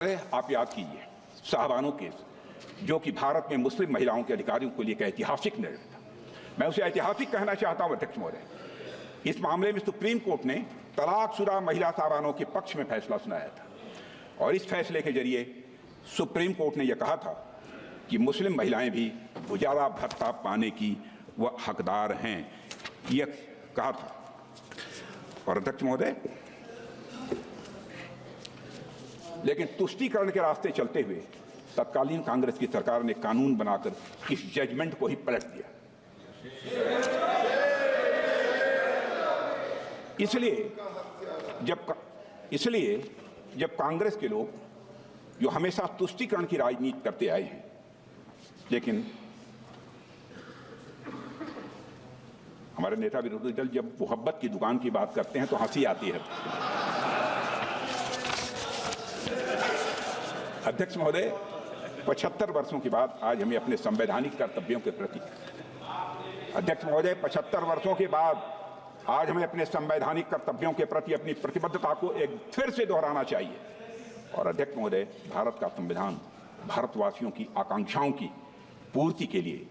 आप याद कीजिए साहबानो केस, जो कि भारत में मुस्लिम महिलाओं के अधिकारियों को लिए एक ऐतिहासिक निर्णय था। मैं उसे ऐतिहासिक कहना चाहता हूं अध्यक्ष महोदय। इस मामले में सुप्रीम कोर्ट ने तलाकशुदा महिला साहबानों के पक्ष में फैसला सुनाया था और इस फैसले के जरिए सुप्रीम कोर्ट ने यह कहा था कि मुस्लिम महिलाएं भी गुजारा भत्ता पाने की वह हकदार हैं, यह कहा था। और अध्यक्ष महोदय, लेकिन तुष्टीकरण के रास्ते चलते हुए तत्कालीन कांग्रेस की सरकार ने कानून बनाकर इस जजमेंट को ही पलट दिया। इसलिए जब कांग्रेस के लोग जो हमेशा तुष्टीकरण की राजनीति करते आए हैं, लेकिन हमारे नेता विरोधी दल जब मोहब्बत की दुकान की बात करते हैं तो हंसी आती है। अध्यक्ष महोदय, 75 वर्षों के बाद आज हमें अपने संवैधानिक कर्तव्यों के प्रति अध्यक्ष महोदय 75 वर्षों के बाद आज हमें अपने संवैधानिक कर्तव्यों के प्रति अपनी प्रतिबद्धता को एक फिर से दोहराना चाहिए। और अध्यक्ष महोदय, भारत का संविधान भारतवासियों की आकांक्षाओं की पूर्ति के लिए,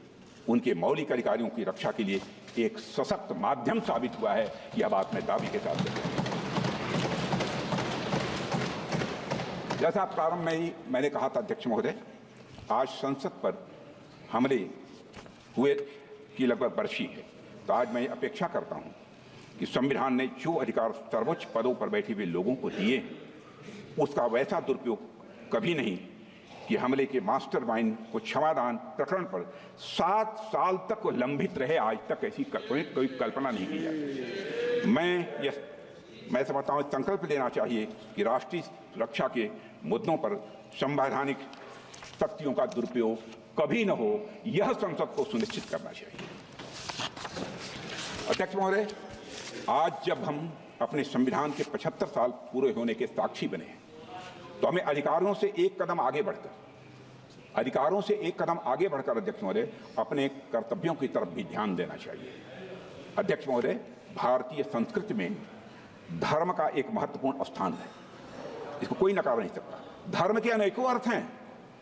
उनके मौलिक अधिकारों की रक्षा के लिए एक सशक्त माध्यम साबित हुआ है। यह बात मैं दावे के साथ कहता हूं। जैसा प्रारंभ में ही मैंने कहा था अध्यक्ष महोदय, आज संसद पर हमले हुए की लगभग बरसी है, तो आज मैं अपेक्षा करता हूं कि संविधान ने जो अधिकार सर्वोच्च पदों पर बैठे हुए लोगों को दिए हैं, उसका वैसा दुरुपयोग कभी नहीं कि हमले के मास्टरमाइंड को क्षमादान प्रकरण पर 7 साल तक वो लंबित रहे। आज तक ऐसी कोई कल्पना नहीं की जाती। मैं समझता हूं संकल्प लेना चाहिए कि राष्ट्रीय सुरक्षा के मुद्दों पर संवैधानिक शक्तियों का दुरुपयोग कभी न हो, यह संसद को सुनिश्चित करना चाहिए। अध्यक्ष महोदय, आज जब हम अपने संविधान के 75 साल पूरे होने के साक्षी बने हैं, तो हमें अधिकारों से एक कदम आगे बढ़कर अध्यक्ष महोदय अपने कर्तव्यों की तरफ भी ध्यान देना चाहिए। अध्यक्ष महोदय, भारतीय संस्कृति में धर्म का एक महत्वपूर्ण स्थान है, इसको कोई नकार नहीं सकता। धर्म के अनेकों अर्थ हैं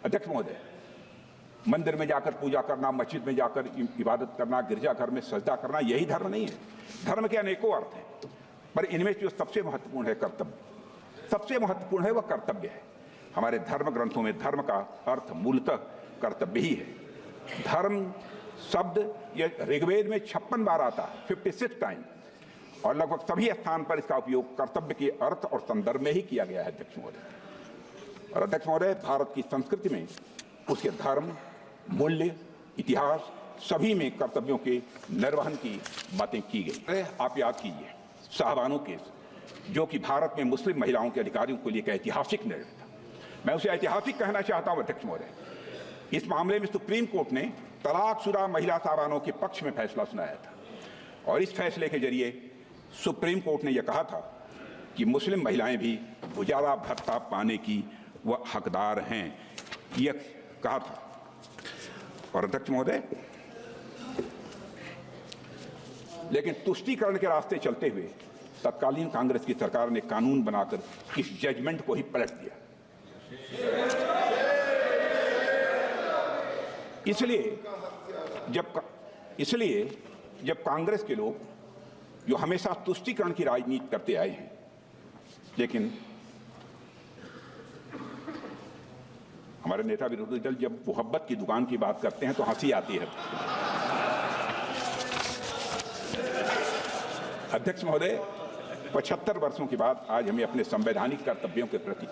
अध्यक्ष महोदय। मंदिर में जाकर पूजा करना, मस्जिद में जाकर इबादत करना, गिरजाघर में सजदा करना, यही धर्म नहीं है। धर्म के अनेकों अर्थ हैं, पर इनमें जो सबसे महत्वपूर्ण है कर्तव्य, सबसे महत्वपूर्ण है वह कर्तव्य है। हमारे धर्म ग्रंथों में धर्म का अर्थ मूलतः कर्तव्य ही है। धर्म शब्द ये ऋग्वेद में 56 बार आता है, 56 टाइम, और लगभग सभी स्थान पर इसका उपयोग कर्तव्य के अर्थ और संदर्भ में ही किया गया है अध्यक्ष महोदय। और अध्यक्ष महोदय, भारत की संस्कृति में उसके धर्म, मूल्य, इतिहास सभी में कर्तव्यों के निर्वहन की बातें की गई। आप याद कीजिए साहबानो केस, जो कि भारत में मुस्लिम महिलाओं के अधिकारियों को लिए एक ऐतिहासिक निर्णय था। मैं उसे ऐतिहासिक कहना चाहता हूं अध्यक्ष महोदय। इस मामले में सुप्रीम कोर्ट ने तलाकशुदा महिला साहबानों के पक्ष में फैसला सुनाया था और इस फैसले के जरिए सुप्रीम कोर्ट ने यह कहा था कि मुस्लिम महिलाएं भी गुजारा भत्ता पाने की वह हकदार हैं, यह कहा था। और अध्यक्ष महोदय, लेकिन तुष्टीकरण के रास्ते चलते हुए तत्कालीन कांग्रेस की सरकार ने कानून बनाकर इस जजमेंट को ही पलट दिया। इसलिए जब कांग्रेस के लोग जो हमेशा तुष्टीकरण की राजनीति करते आए हैं, लेकिन हमारे नेता विरोधी दल जब मोहब्बत की दुकान की बात करते हैं तो हंसी आती है। अध्यक्ष महोदय, 75 वर्षों के बाद आज हमें अपने संवैधानिक कर्तव्यों के प्रति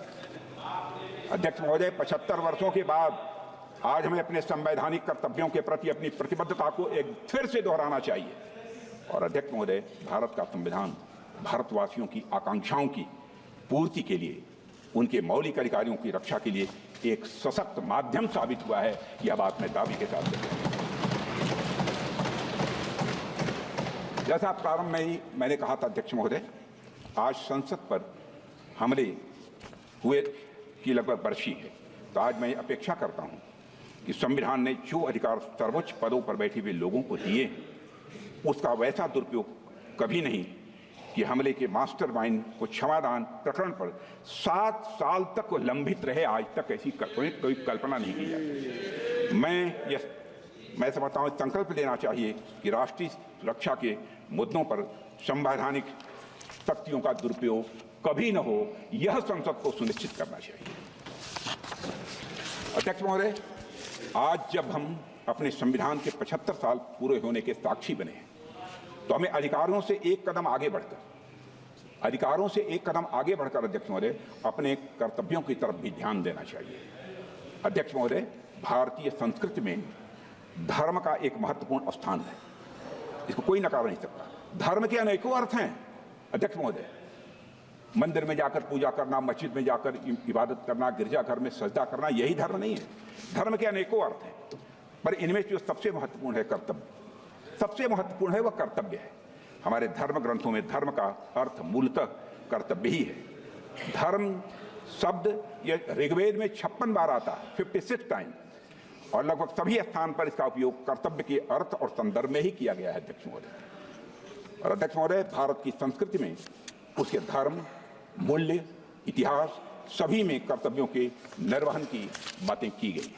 अध्यक्ष महोदय 75 वर्षों के बाद आज हमें अपने संवैधानिक कर्तव्यों के प्रति अपनी प्रतिबद्धता को एक फिर से दोहराना चाहिए। और अध्यक्ष महोदय, भारत का संविधान भारतवासियों की आकांक्षाओं की पूर्ति के लिए, उनके मौलिक अधिकारों की रक्षा के लिए एक सशक्त माध्यम साबित हुआ है। यह बात मैं दावे के साथ कहता हूं। जैसा प्रारंभ में ही मैंने कहा था अध्यक्ष महोदय, आज संसद पर हमले हुए की लगभग बरसी है, तो आज मैं अपेक्षा करता हूं कि संविधान ने जो अधिकार सर्वोच्च पदों पर बैठे हुए लोगों को दिए हैं, उसका वैसा दुरुपयोग कभी नहीं कि हमले के मास्टरमाइंड को क्षमादान प्रकरण पर 7 साल तक वो लंबित रहे, आज तक ऐसी कोई कल्पना नहीं की जाती। मैं समझता हूँ संकल्प लेना चाहिए कि राष्ट्रीय सुरक्षा के मुद्दों पर संवैधानिक शक्तियों का दुरुपयोग कभी न हो, यह संसद को सुनिश्चित करना चाहिए। अध्यक्ष महोदय, आज जब हम अपने संविधान के 75 साल पूरे होने के साक्षी बने हैं, तो हमें अधिकारों से एक कदम आगे बढ़कर अध्यक्ष महोदय अपने कर्तव्यों की तरफ भी ध्यान देना चाहिए। अध्यक्ष महोदय, भारतीय संस्कृति में धर्म का एक महत्वपूर्ण स्थान है, इसको कोई नकार नहीं सकता। धर्म के अनेकों अर्थ हैं अध्यक्ष महोदय। मंदिर में जाकर पूजा करना, मस्जिद में जाकर इबादत करना, गिरजाघर में सजदा करना, यही धर्म नहीं है। धर्म के अनेकों अर्थ हैं, पर इनमें जो सबसे महत्वपूर्ण है कर्तव्य, सबसे महत्वपूर्ण है वह कर्तव्य है। हमारे धर्म ग्रंथों में धर्म का अर्थ मूलतः कर्तव्य ही है। धर्म शब्द ये ऋग्वेद में 56 बार आता है, 56 टाइम, और लगभग सभी स्थान पर इसका उपयोग कर्तव्य के अर्थ और संदर्भ में ही किया गया है अध्यक्ष महोदय। और अध्यक्ष महोदय, भारत की संस्कृति में उसके धर्म, मूल्य, इतिहास सभी में कर्तव्यों के निर्वहन की बातें की गई।